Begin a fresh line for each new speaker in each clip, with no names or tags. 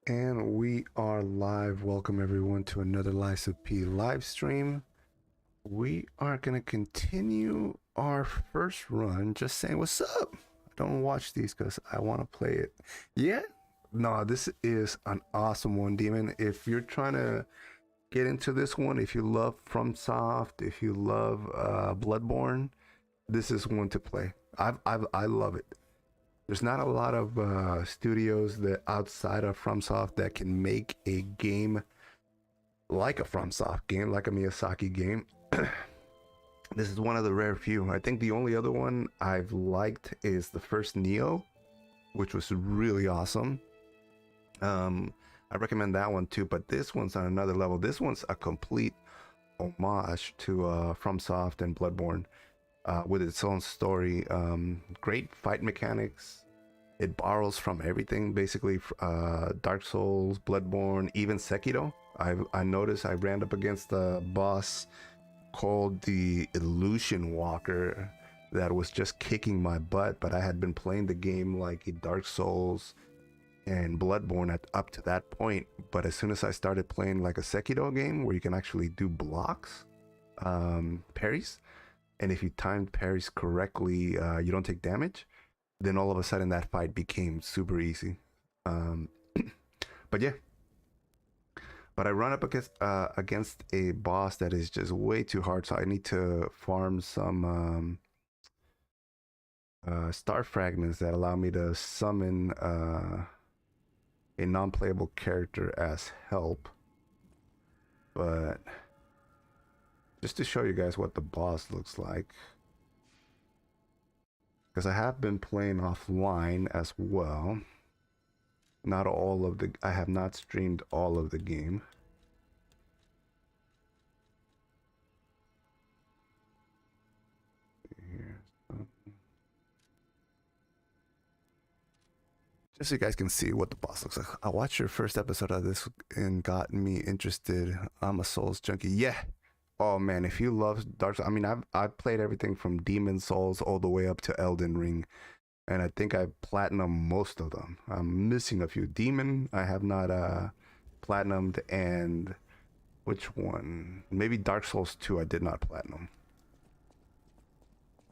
And we are live. Welcome everyone to another Lysa P live stream. We are gonna continue our first run. Just saying what's up. I don't watch these because I want to play it. Yeah? No, this is an awesome one, Demon. If you're trying to get into this one, if you love FromSoft, if you love Bloodborne, this is one to play. I love it. There's not a lot of studios that outside of FromSoft that can make a game like a FromSoft game, like a Miyazaki game. This is one of the rare few. I think the only other one I've liked is the first Nioh, which was really awesome. I recommend that one too, but this one's on another level. This one's a complete homage to FromSoft and Bloodborne. With its own story, great fight mechanics. It borrows from everything, basically. Dark Souls, Bloodborne, even Sekiro. I noticed I ran up against a boss called the Illusion Walker that was just kicking my butt, but I had been playing the game like Dark Souls and Bloodborne up to that point. But as soon as I started playing like a Sekiro game where you can actually do blocks, parries, and if you timed parries correctly, you don't take damage, then all of a sudden that fight became super easy. But yeah, but I run up against a boss that is just way too hard, so I need to farm some star fragments that allow me to summon a non-playable character as help. But just to show you guys what the boss looks like, because I have been playing offline as well. Not all of the, I have not streamed all of the game. Here, just so you guys can see what the boss looks like. I watched your first episode of this and got me interested. I'm a Souls junkie. Yeah. Oh man, if you love Dark Souls, I mean, I've played everything from Demon Souls all the way up to Elden Ring, and I think I platinum most of them. I'm missing a few. Demon, I have not platinumed, and which one? Maybe Dark Souls 2, I did not platinum.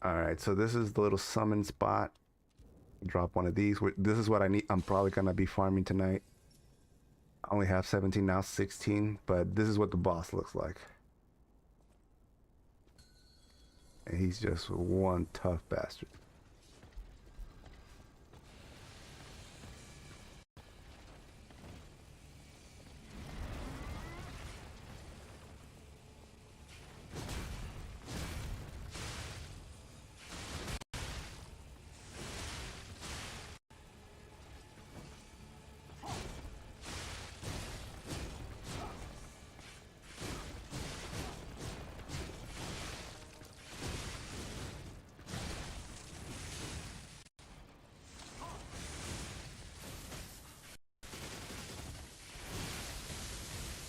All right, so this is the little summon spot. Drop one of these. This is what I need. I'm probably gonna be farming tonight. I only have 17 now, 16, but this is what the boss looks like. And he's just one tough bastard.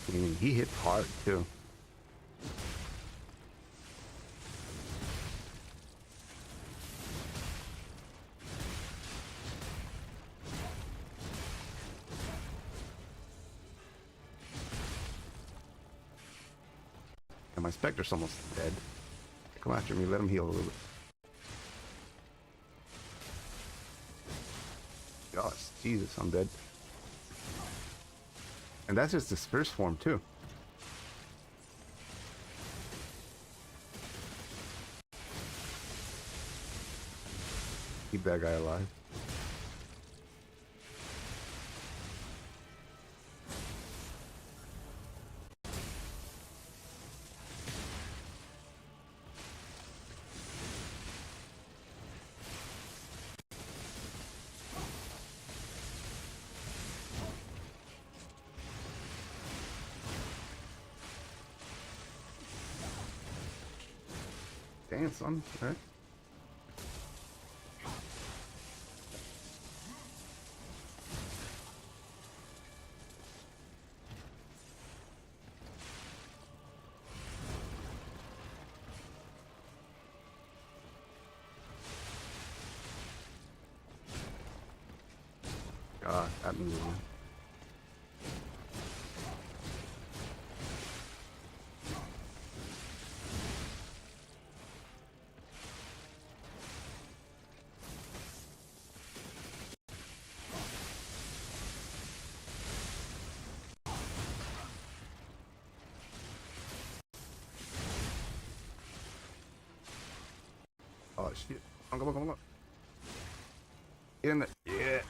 I mean, he hits hard too. my Spectre's almost dead. Come after me, let him heal a little bit. Gosh, Jesus, I'm dead. And that's just his first form too. Keep that guy alive. Damn, son. All right. God, that move. Oh shit. Come on, come on, come on. Get in there. Yeah.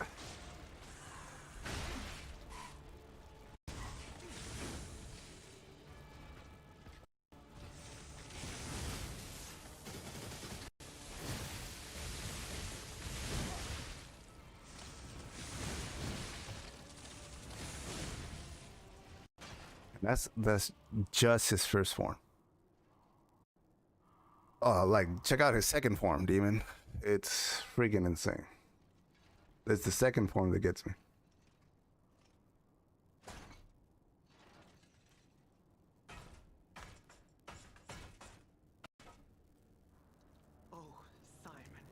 That's just his first form. Oh, like check out his second form, demon. It's freaking insane. It's the second form that gets me.
Oh, Simon.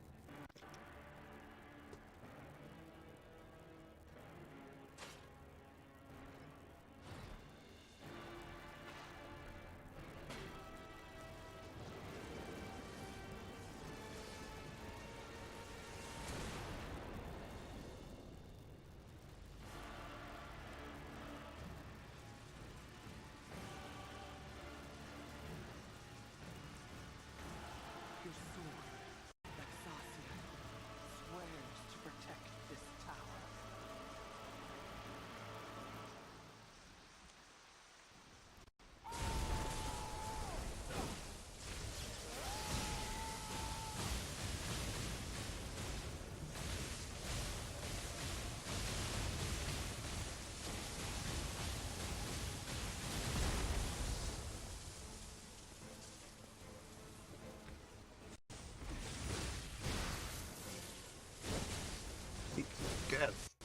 Your sword, Vexasia, swears to protect this tower.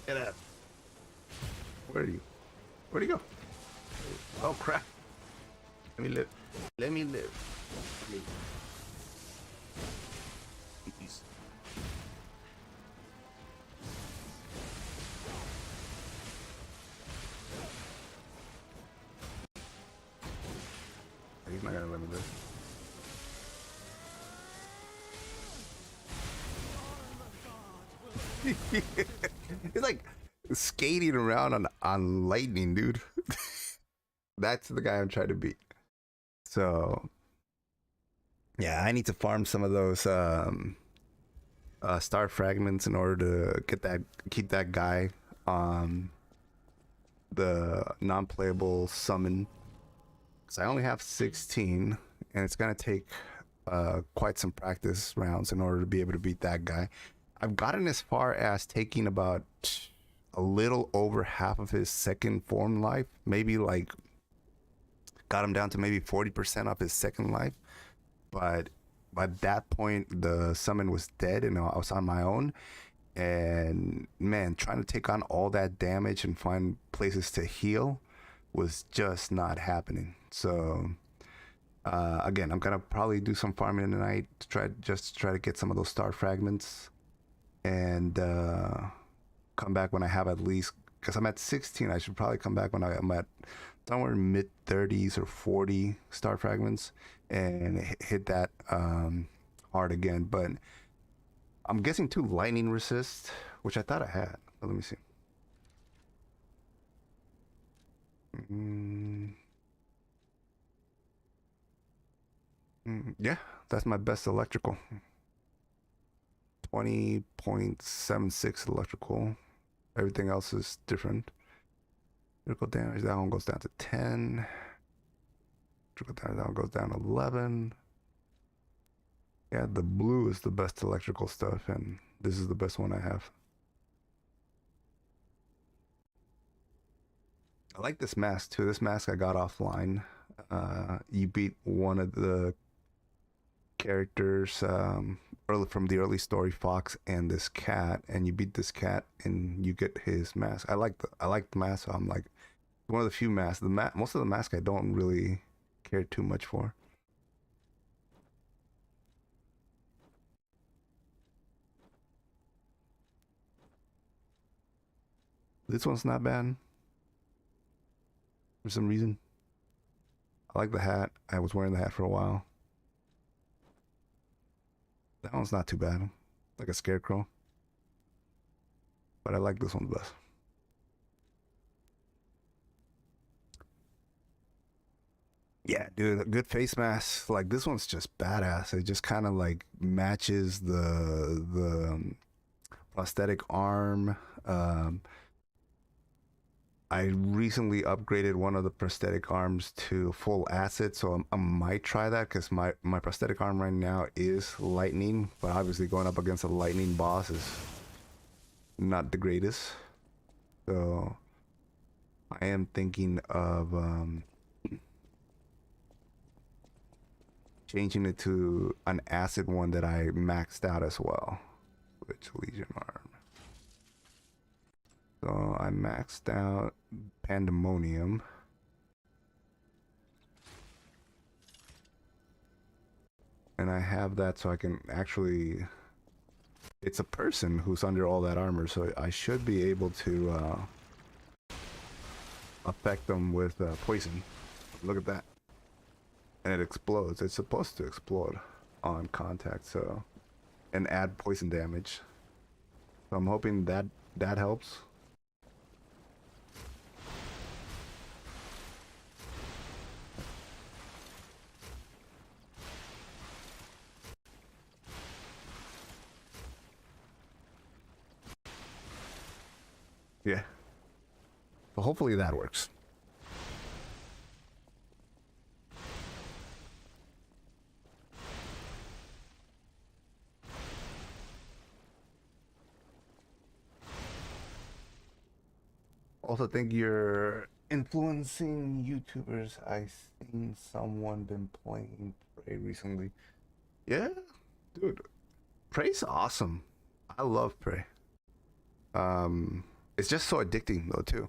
Get out. Where are you? Where'd he go? Oh crap. Let me live. Let me live. Please. He's not gonna let me live. He's like skating around on lightning, dude. That's the guy I'm trying to beat. So yeah, I need to farm some of those star fragments in order to keep that guy on the non-playable summon. Because I only have 16, and it's gonna take quite some practice rounds in order to be able to beat that guy. I've gotten as far as taking about a little over half of his second form life, maybe like got him down to maybe 40% of his second life. But by that point, the summon was dead and I was on my own. And man, trying to take on all that damage and find places to heal was just not happening. So again, I'm gonna probably do some farming tonight to try to get some of those star fragments and come back when I have at least, because I'm at 16. I should probably come back when I'm at somewhere mid 30s or 40 star fragments, and hit that hard again. But I'm guessing too lightning resist, which I thought I had. But let me see. Mm, yeah, that's my best electrical. 20.76 electrical. Everything else is different. Critical damage, that one goes down to 10. Critical damage, that one goes down to 11. Yeah, the blue is the best electrical stuff, and this is the best one I have. I like this mask too. This mask I got offline. You beat one of the characters early from the early story, Fox and this cat, and you beat this cat and you get his mask. I like the mask. So I'm like one of the few masks. Most of the mask I don't really care too much for. This one's not bad for some reason. I like the hat. I was wearing the hat for a while. That one's not too bad. Like a scarecrow. But I like this one the best. Yeah, dude, a good face mask. Like this one's just badass. It just kind of like matches the prosthetic arm. Um, I recently upgraded one of the prosthetic arms to full acid, so I might try that because my prosthetic arm right now is lightning, but obviously going up against a lightning boss is not the greatest. So I am thinking of changing it to an acid one that I maxed out as well. Which Legion arm? So I maxed out Pandemonium. And I have that so I can actually... It's a person who's under all that armor, so I should be able to affect them with poison. Look at that. And it explodes. It's supposed to explode on contact, so... And add poison damage. So I'm hoping that helps. Yeah. So hopefully that works. Also think you're influencing YouTubers. I seen someone been playing Prey recently. Yeah, dude. Prey's awesome. I love Prey. It's just so addicting though too.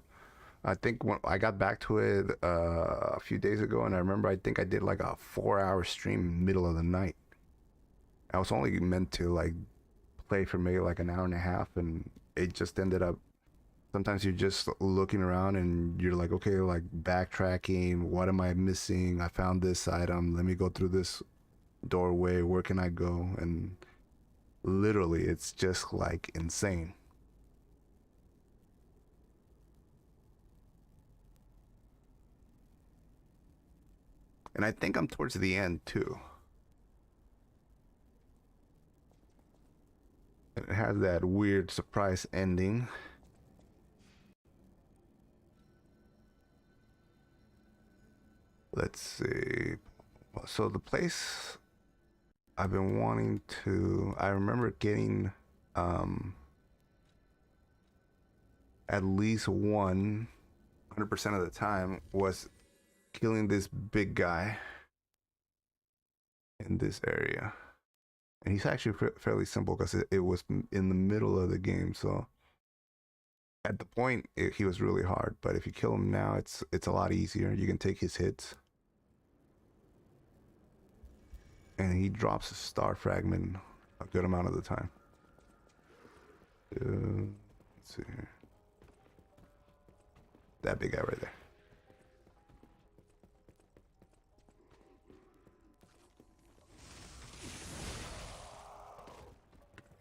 I think when I got back to it a few days ago, and I remember I think I did like a 4-hour stream middle of the night. I was only meant to like play for maybe like an hour and a half, and it just ended up. Sometimes you're just looking around and you're like, okay, like backtracking. What am I missing? I found this item. Let me go through this doorway. Where can I go? And literally, it's just like insane. And I think I'm towards the end too. It has that weird surprise ending. Let's see. So the place I've been wanting to, I remember getting at least 100% of the time was killing this big guy in this area. And he's actually fairly simple because it was in the middle of the game, so at the point he was really hard, but if you kill him now it's a lot easier. You can take his hits. And he drops a star fragment a good amount of the time. Let's see here. That big guy right there.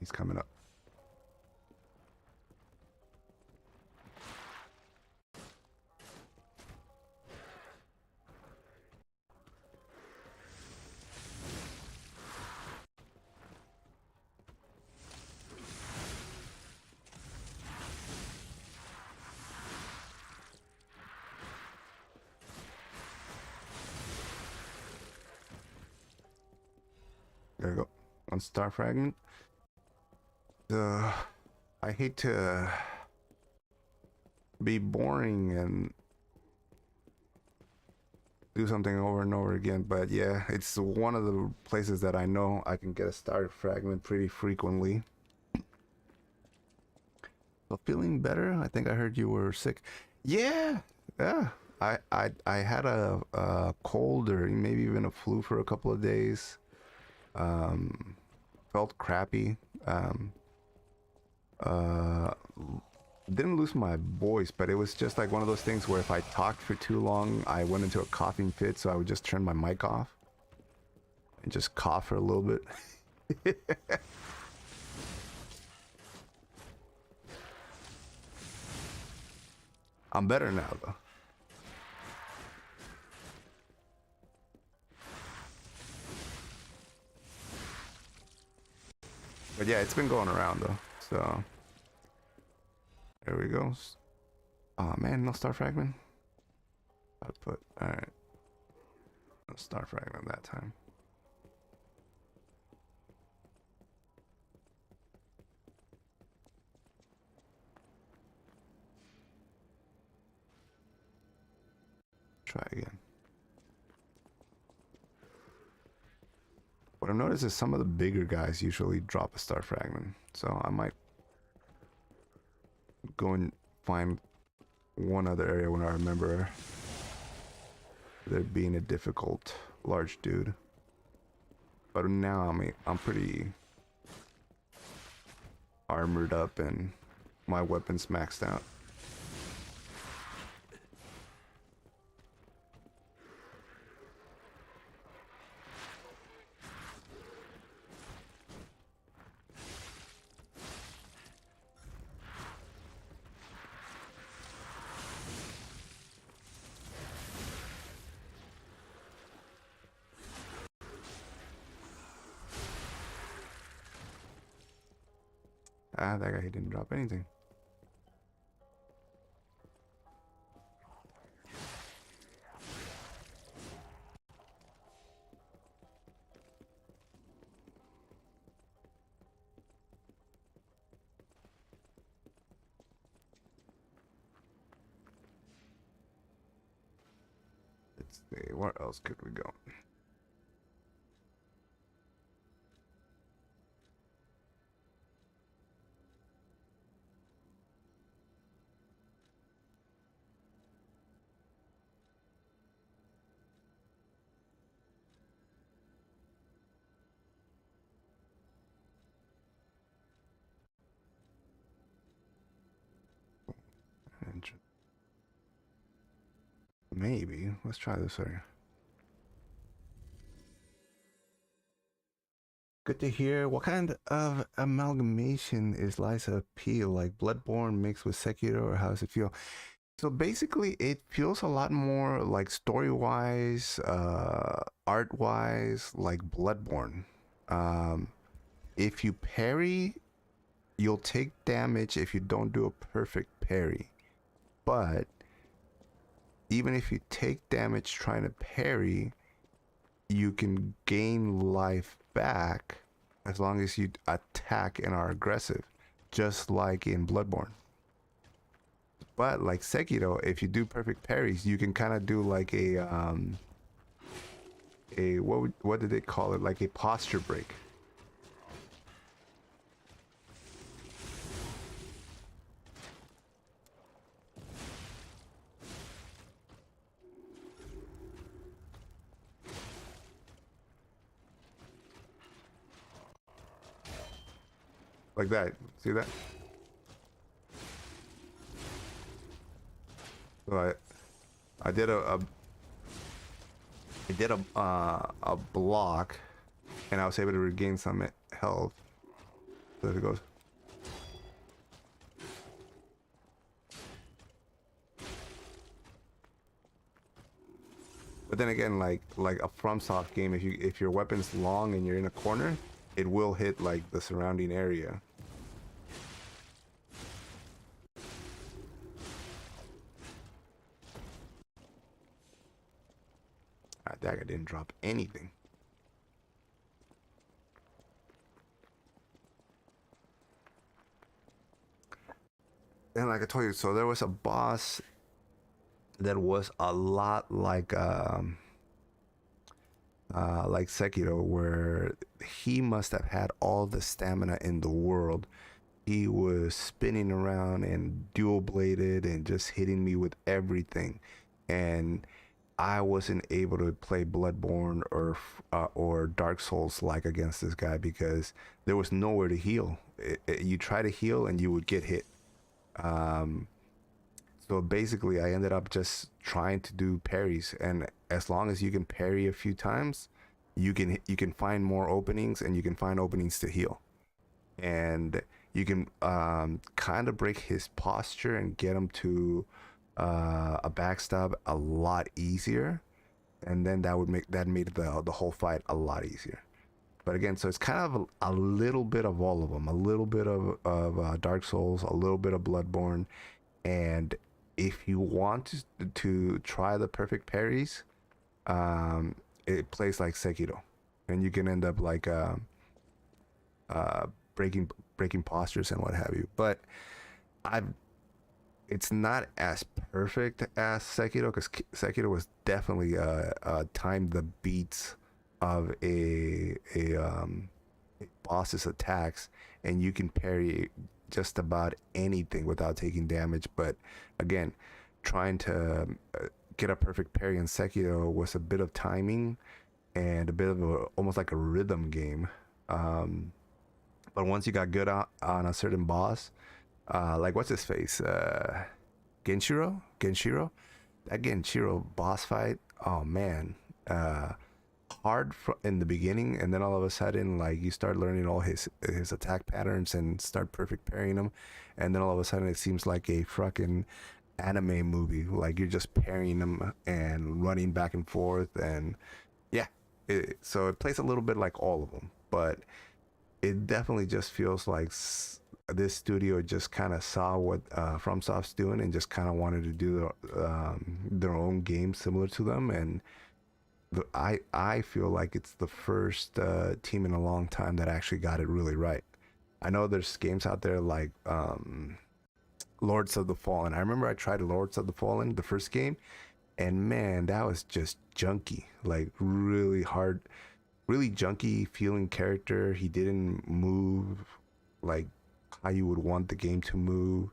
He's coming up. There you go. One star fragment. I hate to be boring and do something over and over again, but yeah, it's one of the places that I know I can get a star fragment pretty frequently. So feeling better? I think I heard you were sick. Yeah, yeah. I had a cold or maybe even a flu for a couple of days. Felt crappy. Uh, didn't lose my voice, but it was just like one of those things where if I talked for too long, I went into a coughing fit, so I would just turn my mic off and just cough for a little bit. I'm better now, though. But yeah, it's been going around, though, so there we go. Oh man, no star fragment. I put, alright. No star fragment that time. Try again. What I've noticed is some of the bigger guys usually drop a star fragment, so I might go and find one other area when I remember there being a difficult large dude. But now I'm pretty armored up and my weapon's maxed out. Ah, that guy, he didn't drop anything. Let's see, where else could we go? Maybe. Let's try this area. Good to hear. What kind of amalgamation is Liza P? Like Bloodborne mixed with Sekiro, or how does it feel? So basically, it feels a lot more like story-wise, art-wise, like Bloodborne. If you parry, you'll take damage if you don't do a perfect parry. But even if you take damage trying to parry, you can gain life back as long as you attack and are aggressive, just like in Bloodborne. But like Sekiro, if you do perfect parries, you can kind of do like a what did they call it? Like a posture break. Like that. See that? So I did a block, and I was able to regain some health. There it goes. But then again, like a FromSoft game, if your weapon's long and you're in a corner, it will hit like the surrounding area. That guy didn't drop anything. And like I told you, so there was a boss that was a lot like Sekiro, where he must have had all the stamina in the world. He was spinning around and dual bladed and just hitting me with everything, and I wasn't able to play Bloodborne or Dark Souls like against this guy because there was nowhere to heal. You try to heal and you would get hit. So basically, I ended up just trying to do parries, and as long as you can parry a few times, you can find more openings, and you can find openings to heal, and you can kind of break his posture and get him to a backstab a lot easier, and then that made the whole fight a lot easier. But again, so it's kind of a little bit of all of them, a little bit of Dark Souls, a little bit of Bloodborne, and if you want to try the perfect parries, it plays like Sekiro, and you can end up like breaking postures and what have you. But it's not as perfect as Sekiro, because Sekiro was definitely timed the beats of a boss's attacks, and you can parry just about anything without taking damage. But again, trying to get a perfect parry in Sekiro was a bit of timing and a bit of almost like a rhythm game. But once you got good on a certain boss, like what's his face, Genshiro, that Genshiro boss fight, oh man, hard in the beginning, and then all of a sudden, like, you start learning all his attack patterns and start perfect parrying them, and then all of a sudden it seems like a fucking anime movie, like you're just parrying them and running back and forth. And yeah, so it plays a little bit like all of them, but it definitely just feels like this studio just kind of saw what FromSoft's doing and just kind of wanted to do their own game similar to them. And I feel like it's the first team in a long time that actually got it really right. I know there's games out there like Lords of the Fallen. I remember I tried Lords of the Fallen, the first game, and man, that was just junky, like really hard, really junky feeling character. He didn't move like how you would want the game to move,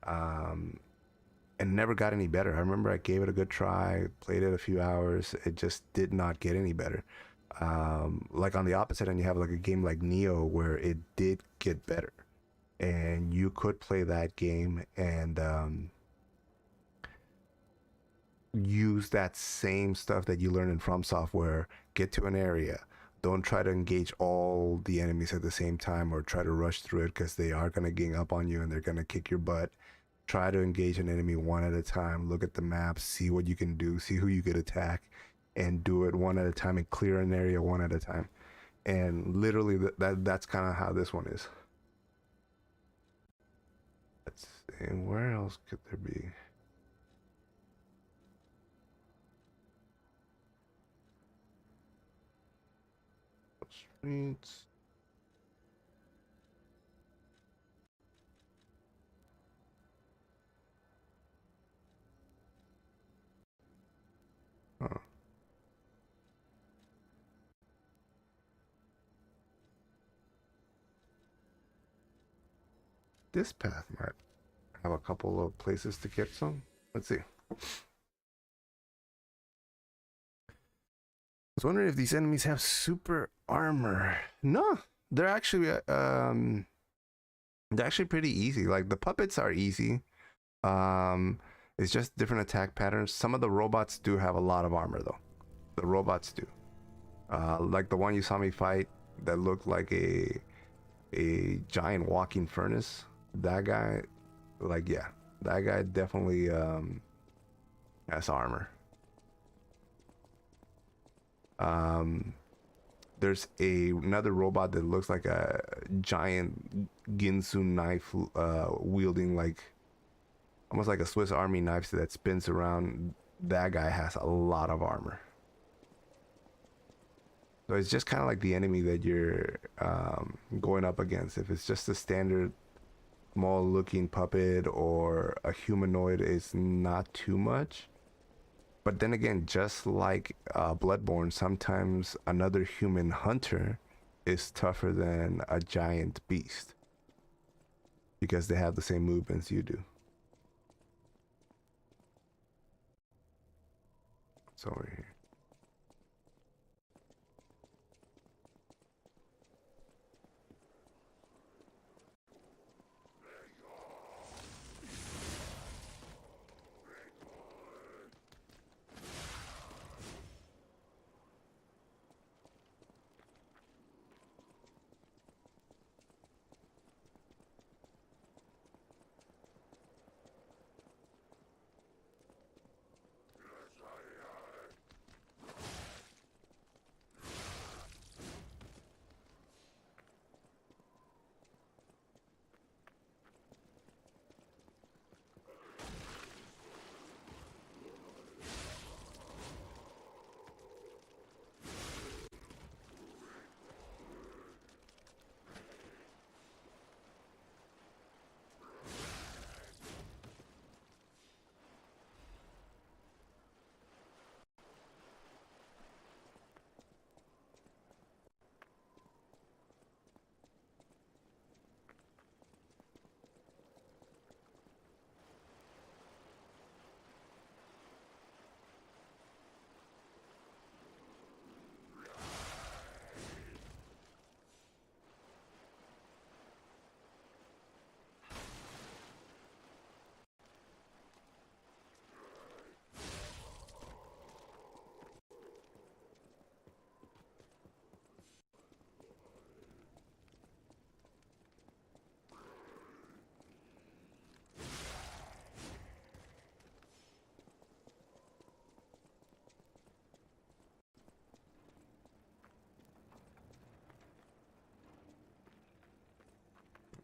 and never got any better. I remember I gave it a good try, played it a few hours, it just did not get any better. Like on the opposite end, you have like a game like Neo, where it did get better, and you could play that game and use that same stuff that you learn in From Software. Get to an area, don't try to engage all the enemies at the same time or try to rush through it, because they are going to gang up on you and they're going to kick your butt. Try to engage an enemy one at a time, look at the map, see what you can do, see who you could attack, and do it one at a time and clear an area one at a time. And literally that's kind of how this one is. Let's see, where else could there be? Streets. Huh. This path might have a couple of places to get some. Let's see. I was wondering if these enemies have super armor. No, they're actually pretty easy. Like the puppets are easy. It's just different attack patterns. Some of the robots do have a lot of armor though. The robots do. Like the one you saw me fight that looked like a a giant walking furnace. That guy, like, yeah, that guy definitely has armor. Um, there's another robot that looks like a giant Ginsu knife, wielding like almost like a Swiss Army knife that spins around. That guy has a lot of armor. So it's just kind of like the enemy that you're going up against. If it's just a standard small looking puppet or a humanoid, it's not too much. But then again, just like Bloodborne, sometimes another human hunter is tougher than a giant beast because they have the same movements you do. So over here.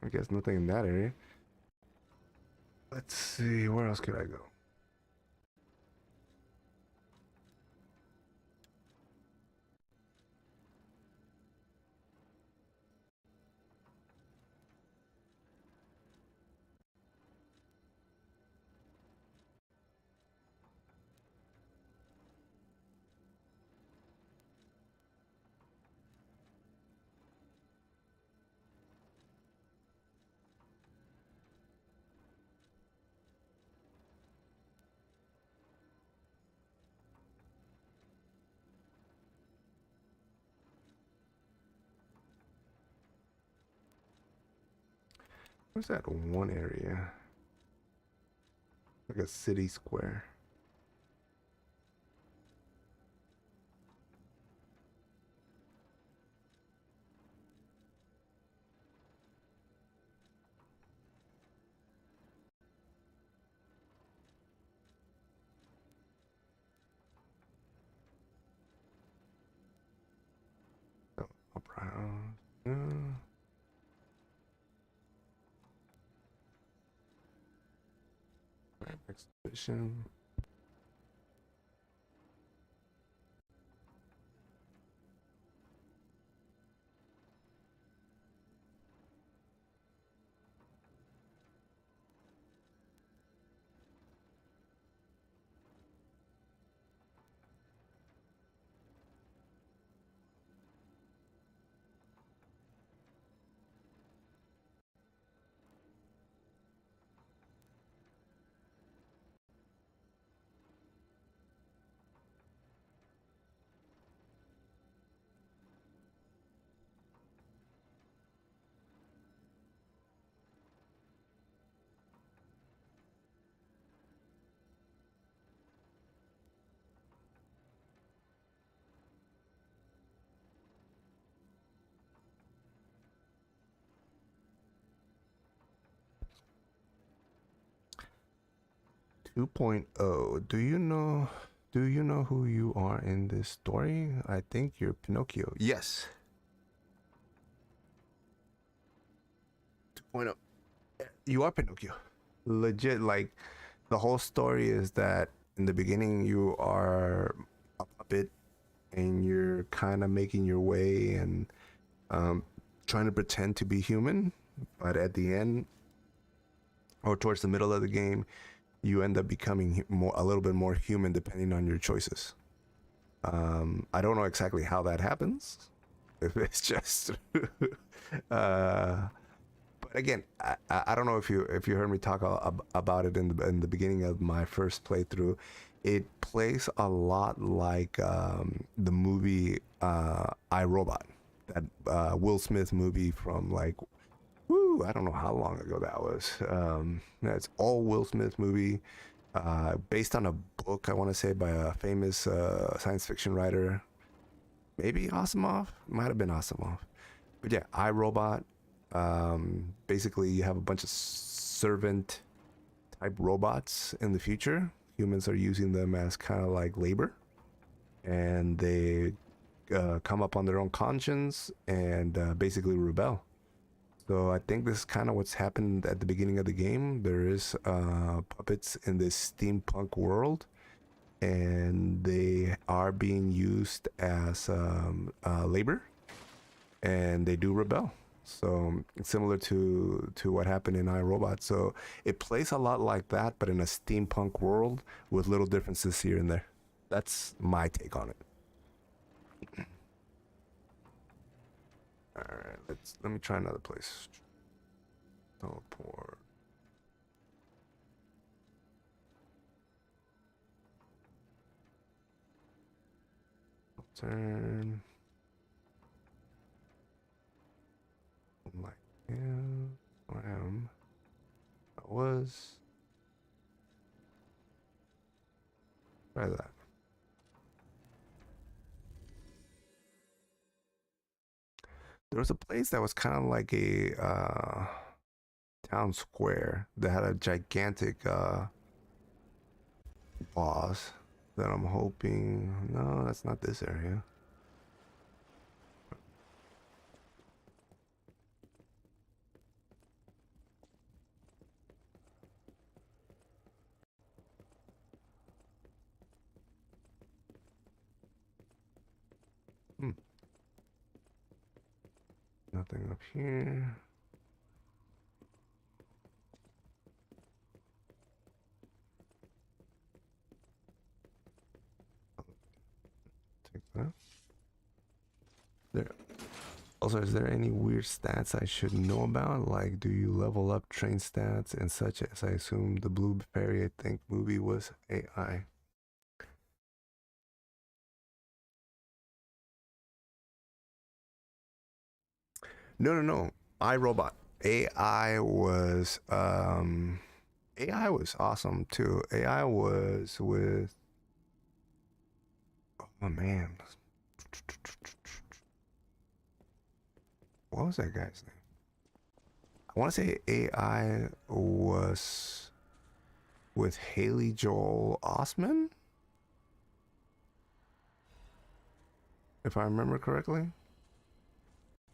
I guess nothing in that area. Let's see, where else could I go? Where's that one area? Like a city square. Oh, opera house. Exhibition. 2.0. Do you know who you are in this story? I think you're Pinocchio. Yes. 2.0. You are Pinocchio. Legit, like the whole story is that in the beginning you are a puppet and you're kind of making your way and um, trying to pretend to be human, but at the end or towards the middle of the game, you end up becoming more, a little bit more human depending on your choices. I don't know exactly how that happens. If it's just, but again, I don't know if you heard me talk about it in the beginning of my first playthrough. It plays a lot like the movie I, Robot, that Will Smith movie from like, woo, I don't know how long ago that was. That's all Will Smith movie, based on a book, I want to say, by a famous science fiction writer. Maybe Asimov, might have been Asimov. But yeah, iRobot. Basically, you have a bunch of servant type robots in the future. Humans are using them as kind of like labor, and they come up on their own conscience and basically rebel. So I think this is kind of what's happened at the beginning of the game. There is puppets in this steampunk world, and they are being used as labor, and they do rebel. So it's similar to what happened in iRobot. So it plays a lot like that, but in a steampunk world with little differences here and there. That's my take on it. All right, let me try another place. Teleport. Turn. Like, yeah, I am. I was. Try that. There was a place that was kind of like a town square that had a gigantic boss that I'm hoping. No, that's not this area. Hmm. Nothing up here. Take that. There. Also, is there any weird stats I should know about? Like, do you level up train stats and such? As I assume the Blue Fairy, I think, movie was AI. No, no, no. iRobot. AI was awesome too. AI was with, oh man, what was that guy's name? I want to say AI was with Haley Joel Osment, if I remember correctly.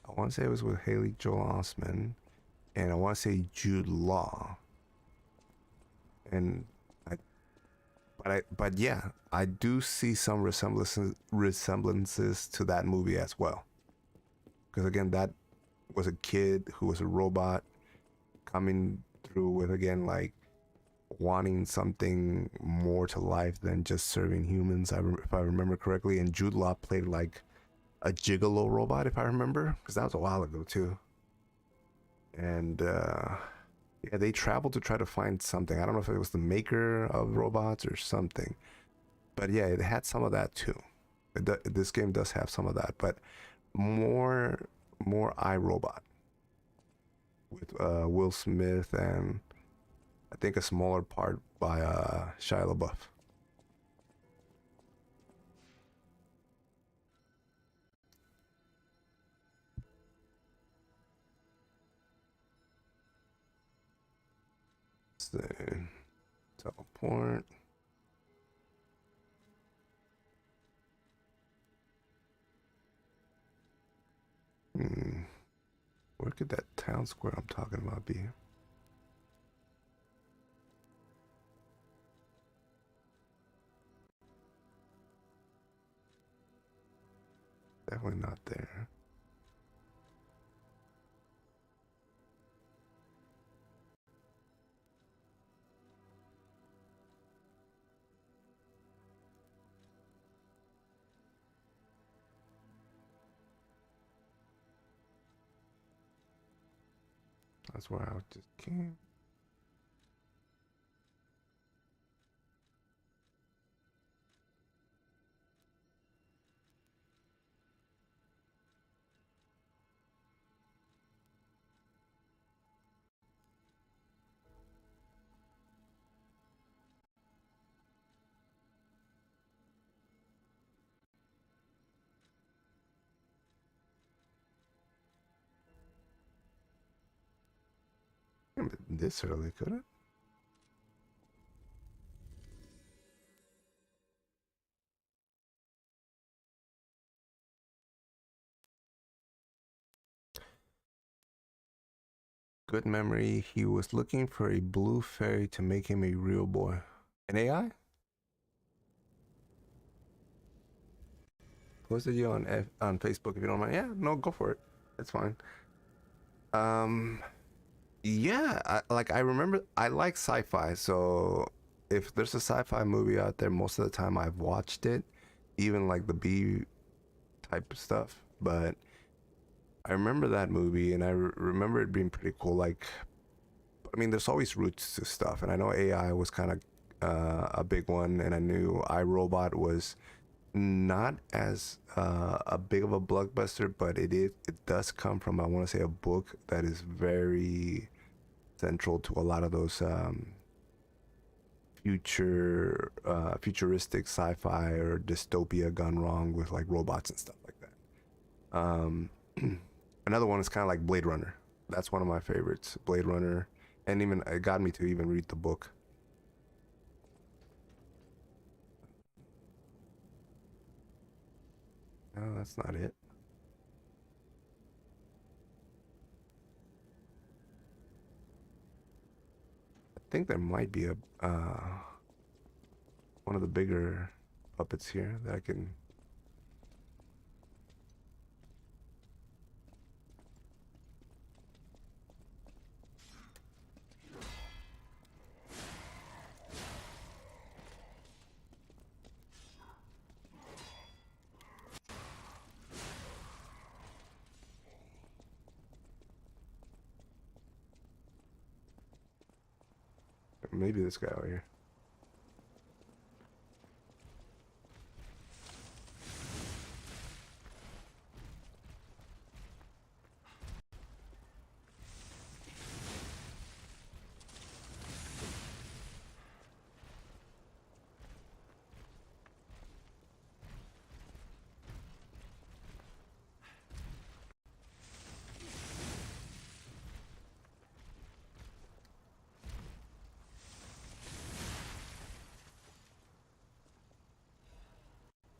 I want to say it was with Haley Joel Osment, and I want to say Jude Law. And but yeah, I do see some resemblances to that movie as well. Because again, that was a kid who was a robot coming through with, again, like wanting something more to life than just serving humans. If I remember correctly, and Jude Law played like a gigolo robot, if I remember, because that was a while ago too. And yeah, they traveled to try to find something. I don't know if it was the maker of robots or something, but yeah, it had some of that too. This game does have some of that, but more iRobot with Will Smith, and I think a smaller part by Shia LaBeouf. So Teleport. Where could that town square I'm talking about be? Definitely not there. That's where I just came. This early, could it? Good memory. He was looking for a blue fairy to make him a real boy. An AI? Posted you on Facebook if you don't mind. Yeah, no, go for it. It's fine. Um, yeah, I remember I like sci-fi, so if there's a sci-fi movie out there, most of the time I've watched it, even like the B type of stuff. But I remember that movie, and I remember it being pretty cool. Like, I mean, there's always roots to stuff, and I know AI was kind of a big one, and I knew iRobot was not as a big of a blockbuster, but it does come from, I want to say, a book that is very central to a lot of those futuristic sci-fi or dystopia gone wrong with like robots and stuff like that. Another one is kind of like Blade Runner. That's one of my favorites, Blade Runner, and even it got me to even read the book. No, that's not it. I think there might be a one of the bigger puppets here that I can. Maybe this guy over here.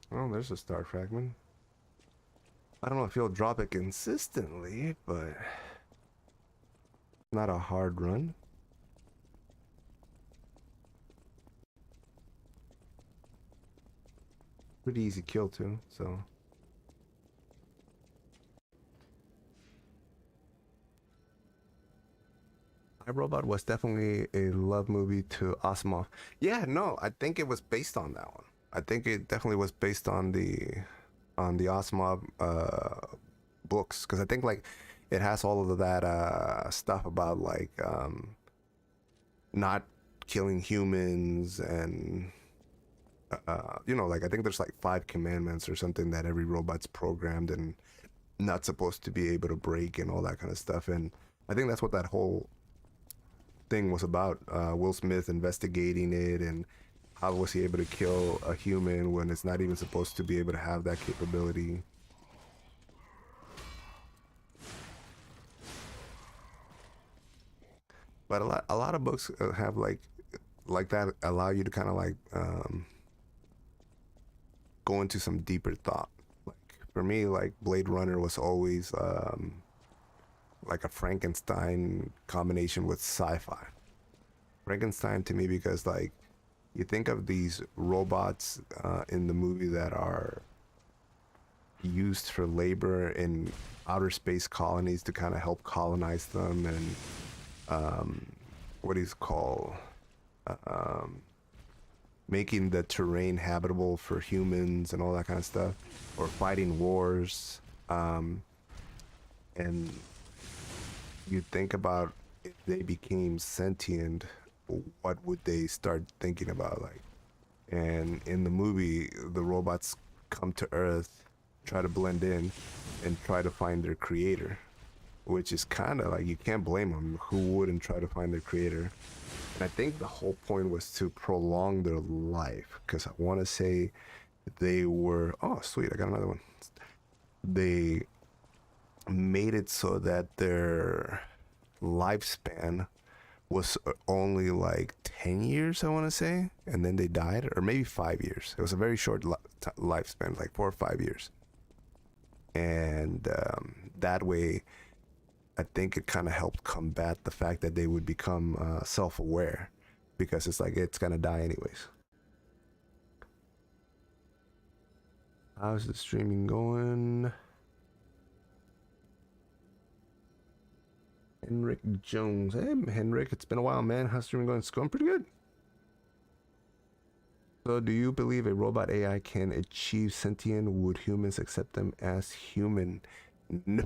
Oh, there's a star fragment. I don't know if he'll drop it consistently, but not a hard run. Pretty easy kill too, so. iRobot was definitely a love movie to Asimov. Yeah, no, I think it was based on that one. I think it definitely was based on the Asimov books, because I think like it has all of that stuff about like not killing humans and you know, like I think there's like 5 commandments or something that every robot's programmed and not supposed to be able to break and all that kind of stuff. And I think that's what that whole thing was about. Will Smith investigating it, and how was he able to kill a human when it's not even supposed to be able to have that capability. But a lot of books have like like that allow you to kind of like go into some deeper thought. Like for me, like Blade Runner was always like a Frankenstein combination with sci-fi. Frankenstein to me because like you think of these robots in the movie that are used for labor in outer space colonies to kind of help colonize them and what is called um, making the terrain habitable for humans and all that kind of stuff, or fighting wars. And you think about if they became sentient, what would they start thinking about? Like, and in the movie, the robots come to Earth, try to blend in, and try to find their creator, which is kind of like you can't blame them. Who wouldn't try to find their creator? And I think the whole point was to prolong their life because I want to say they were. Oh, sweet! I got another one. They made it so that their lifespan was only like 10 years, I want to say, and then they died, or maybe 5 years. It was a very short lifespan, like 4 or 5 years. And that way, I think it kind of helped combat the fact that they would become self-aware, because it's like it's gonna die anyways. How's the streaming going? Henrik Jones. Hey, Henrik, it's been a while, man. How's streaming going? It's going pretty good. So, do you believe a robot AI can achieve sentient? Would humans accept them as human? No.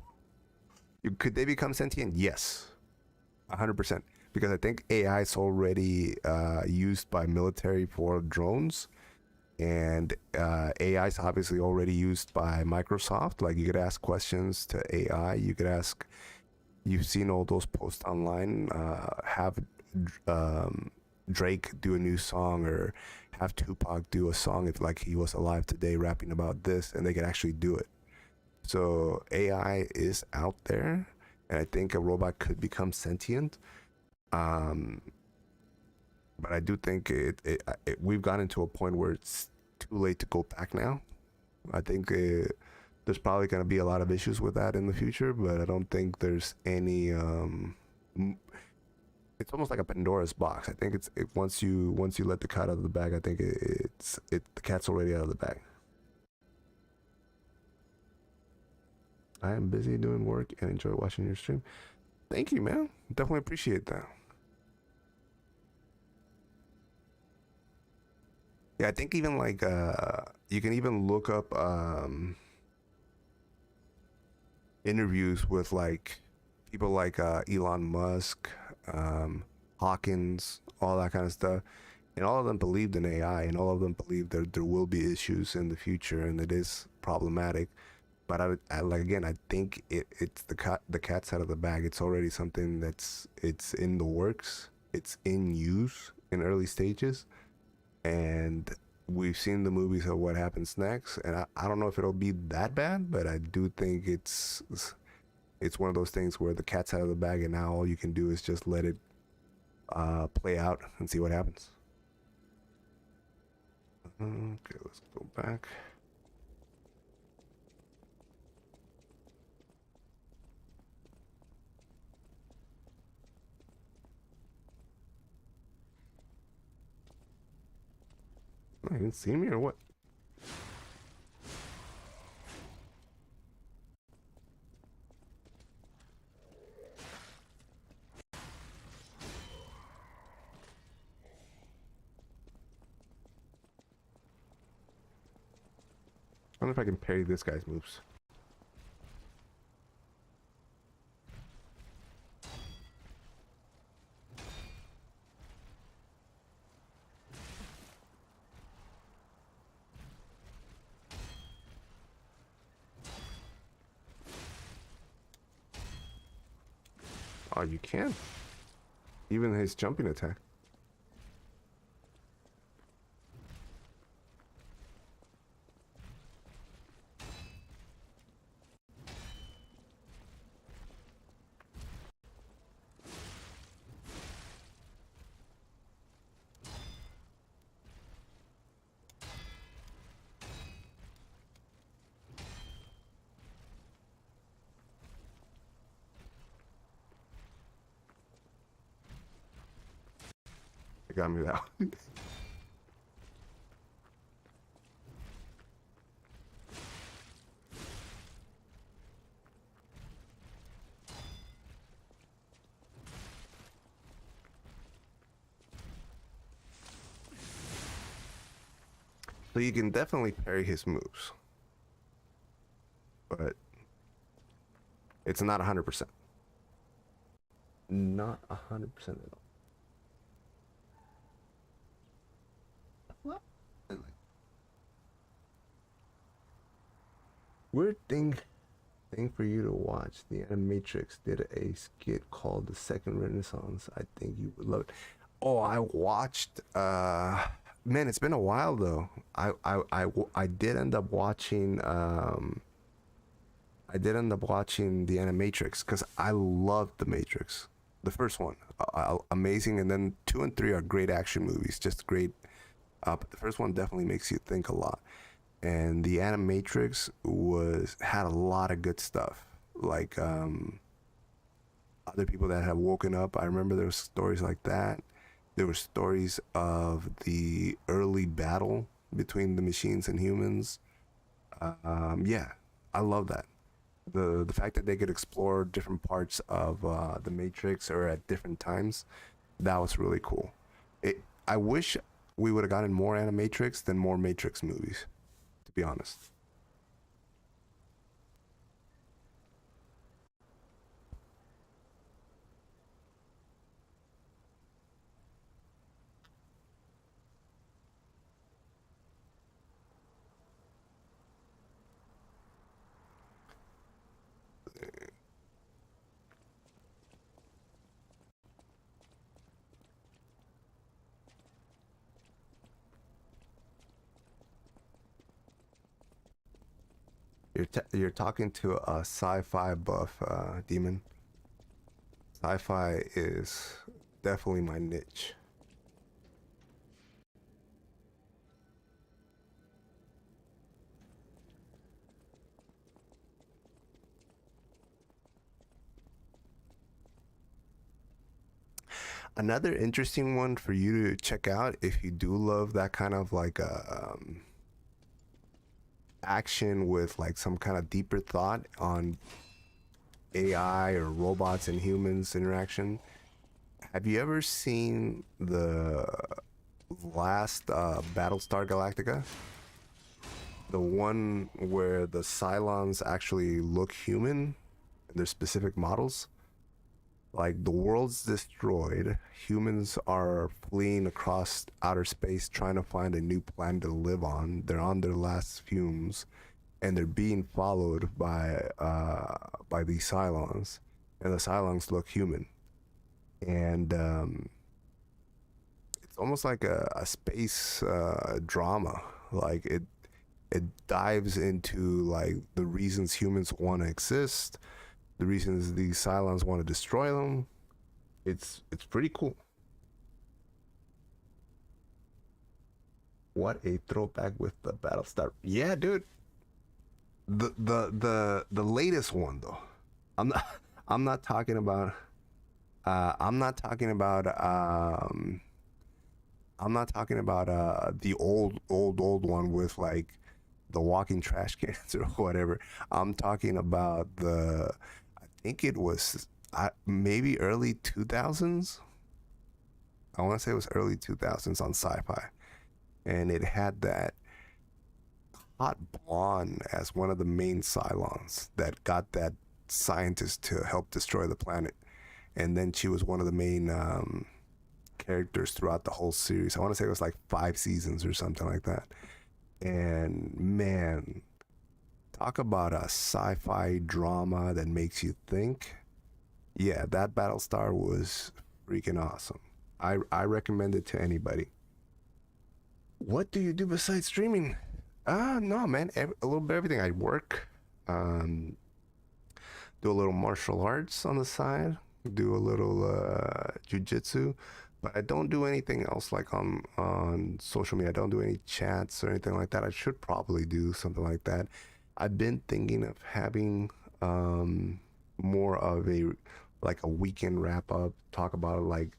Could they become sentient? Yes, 100%. Because I think AI is already used by military for drones, and AI is obviously already used by Microsoft. Like you could ask questions to AI. You could ask. You've seen all those posts online. Have Drake do a new song, or have Tupac do a song if like he was alive today, rapping about this, and they could actually do it. So AI is out there, and I think a robot could become sentient. But I do think we've gotten to a point where it's too late to go back now. I think there's probably going to be a lot of issues with that in the future, but I don't think there's any. It's almost like a Pandora's box. I think once you let the cat out of the bag, I think the cat's already out of the bag. I am busy doing work and enjoy watching your stream. Thank you, man. Definitely appreciate that. Yeah, I think even like you can even look up interviews with like people like Elon Musk, Hawkins, all that kind of stuff, and all of them believed in AI, and all of them believe that there will be issues in the future, and it is problematic. But I like again, I think it's the cat's out of the bag. It's already something it's in the works. It's in use in early stages, and we've seen the movies of what happens next. And I don't know if it'll be that bad, but I do think it's one of those things where the cat's out of the bag, and now all you can do is just let it play out and see what happens. Okay, let's go back. You didn't see me or what? I don't know if I can parry this guy's moves. Oh, you can. Even his jumping attack. It got me that one. So you can definitely parry his moves, but it's not 100%. Not 100% at all. What? Weird thing for you to watch. The Animatrix did a skit called The Second Renaissance. I think you would love it. Oh, I watched man, it's been a while though. I did end up watching The Animatrix because I loved The Matrix. The first one, amazing, and then 2 and 3 are great action movies, just great. But the first one definitely makes you think a lot. And The Animatrix had a lot of good stuff, like other people that have woken up. I remember there was stories like that. There were stories of the early battle between the machines and humans. Yeah, I love that. The fact that they could explore different parts of the Matrix or at different times, that was really cool. I wish we would have gotten more Animatrix than more Matrix movies, to be honest. You're talking to a sci-fi buff, demon. Sci-fi is definitely my niche. Another interesting one for you to check out if you do love that kind of like action with like some kind of deeper thought on AI or robots and humans interaction. Have you ever seen the last Battlestar Galactica? The one where the Cylons actually look human, and they're specific models. Like the world's destroyed, humans are fleeing across outer space trying to find a new planet to live on. They're on their last fumes, and they're being followed by these Cylons, and the Cylons look human, and it's almost like a space drama. Like it dives into like the reasons humans want to exist, the reasons these Cylons want to destroy them. It's pretty cool. What a throwback with the Battlestar. Yeah, dude. The latest one though. I'm not I'm not talking about I'm not talking about the old one with like the walking trash cans or whatever. I'm talking about I think it was maybe early 2000s. I want to say it was early 2000s on Sci-Fi, and it had that hot blonde as one of the main Cylons that got that scientist to help destroy the planet, and then she was one of the main characters throughout the whole series. I want to say it was like 5 seasons or something like that. And man, talk about a sci-fi drama that makes you think. Yeah, that Battlestar was freaking awesome. I recommend it to anybody. What do you do besides streaming? No, man. A little bit of everything. I work, um, do a little martial arts on the side, do a little jujitsu, but I don't do anything else like on social media. I don't do any chats or anything like that. I should probably do something like that. I've been thinking of having more of a like a weekend wrap up, talk about like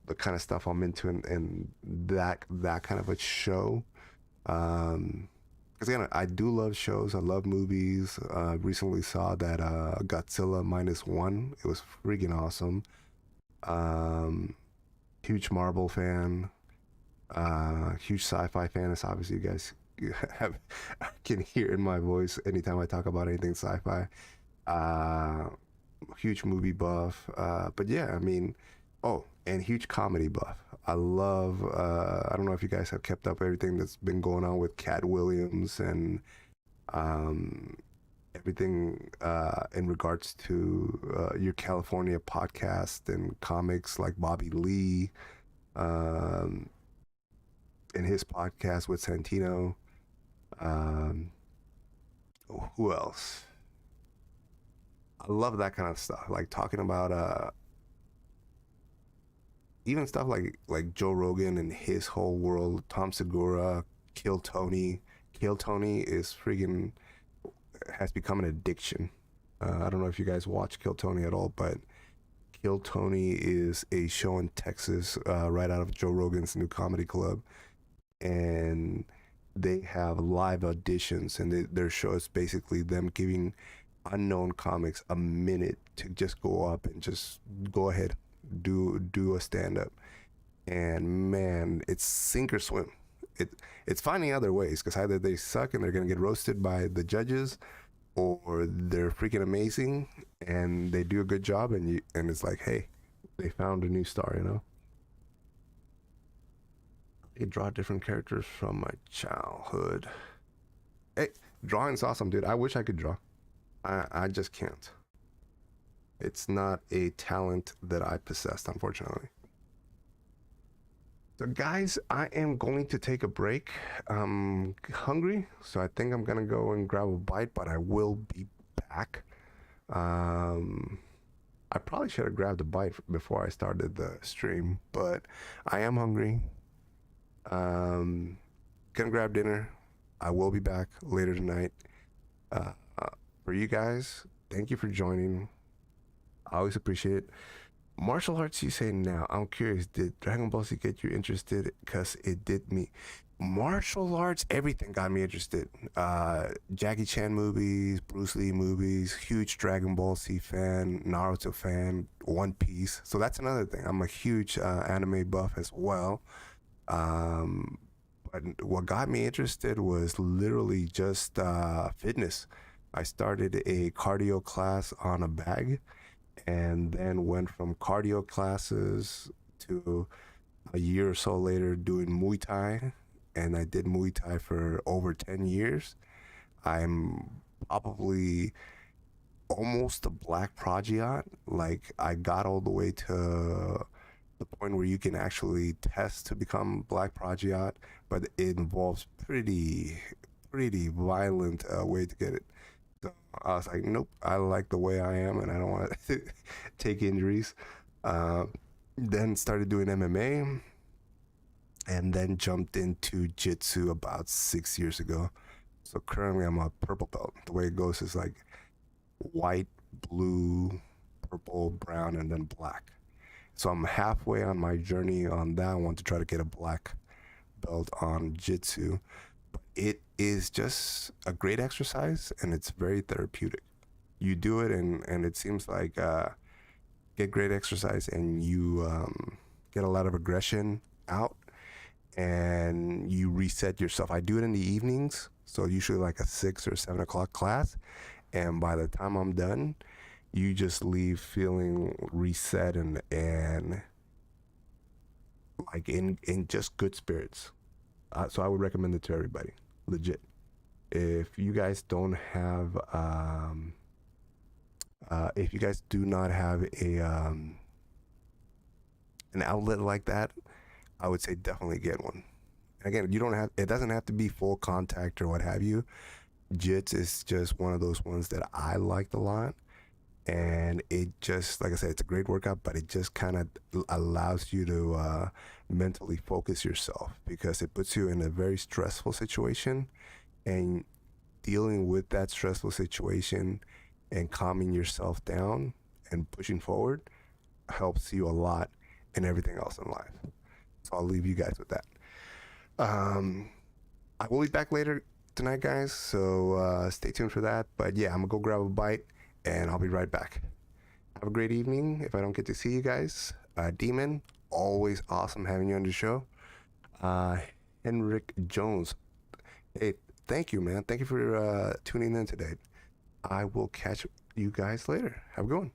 the kind of stuff I'm into, and that kind of a show. Because again, I do love shows. I love movies. Recently saw that Godzilla minus one. It was freaking awesome. Um, Huge Marvel fan. Huge sci-fi fan. As obviously you guys have I can hear in my voice anytime I talk about anything sci-fi. Uh, Huge movie buff. But yeah, I mean, oh, and huge comedy buff. I love. I don't know if you guys have kept up everything that's been going on with Cat Williams and um, everything in regards to your California podcast and comics, like Bobby Lee um, and his podcast with Santino. Um, who else? I love that kind of stuff, like talking about even stuff like Joe Rogan and his whole world, Tom Segura, Kill Tony. Kill Tony is freaking has become an addiction. I don't know if you guys watch Kill Tony at all, but Kill Tony is a show in Texas, right out of Joe Rogan's new comedy club, and they have live auditions, and their show is basically them giving unknown comics a minute to just go up and just go ahead, do a stand up, and man, it's sink or swim. It's finding other ways because either they suck and they're gonna get roasted by the judges, or they're freaking amazing and they do a good job, and it's like, hey, they found a new star, you know. They draw different characters from my childhood. Hey, drawing's awesome, dude. I wish I could draw. I just can't. It's not a talent that I possessed, unfortunately. So, guys, I am going to take a break. I'm hungry, so I think I'm gonna go and grab a bite, but I will be back. Um, I probably should have grabbed a bite before I started the stream, but I am hungry. Um, Gonna grab dinner. I will be back later tonight. Uh, for you guys, thank you for joining. I always appreciate it. Martial arts, you say now. I'm curious, did Dragon Ball Z get you interested? Because it did me. Martial arts, everything got me interested. Jackie Chan movies, Bruce Lee movies, huge Dragon Ball Z fan, Naruto fan, One Piece. So that's another thing. I'm a huge anime buff as well. Um, but what got me interested was literally just fitness. I started a cardio class on a bag, and then went from cardio classes to a year or so later doing Muay Thai. And I did Muay Thai for over 10 years. I'm probably almost a black prajiat. Like, I got all the way to the point where you can actually test to become black prajiat, but it involves pretty violent way to get it. So I was like, nope, I like the way I am, and I don't want to take injuries. Uh, then started doing MMA, and then jumped into Jitsu about 6 years ago. So currently I'm a purple belt. The way it goes is like white, blue, purple, brown, and then black. So I'm halfway on my journey on that one to try to get a black belt on Jitsu. But it is just a great exercise, and it's very therapeutic. You do it, and it seems like get great exercise, and you get a lot of aggression out, and you reset yourself. I do it in the evenings, so usually like a 6 or 7 o'clock class, and by the time I'm done, you just leave feeling reset and like in just good spirits. So I would recommend it to everybody, legit. If you guys don't have, if you guys do not have a an outlet like that, I would say definitely get one. Again, you don't have. It doesn't have to be full contact or what have you. Jits is just one of those ones that I liked a lot, and it just, like I said, it's a great workout, but it just kind of allows you to mentally focus yourself, because it puts you in a very stressful situation, and dealing with that stressful situation and calming yourself down and pushing forward helps you a lot. and everything else in life. So I'll leave you guys with that. I will be back later tonight, guys, so stay tuned for that. But yeah, I'm gonna go grab a bite and I'll be right back. Have a great evening if I don't get to see you guys. Demon, always awesome having you on the show. Henrik Jones, hey, thank you, man. Thank you for tuning in today. I will catch you guys later. Have a good one.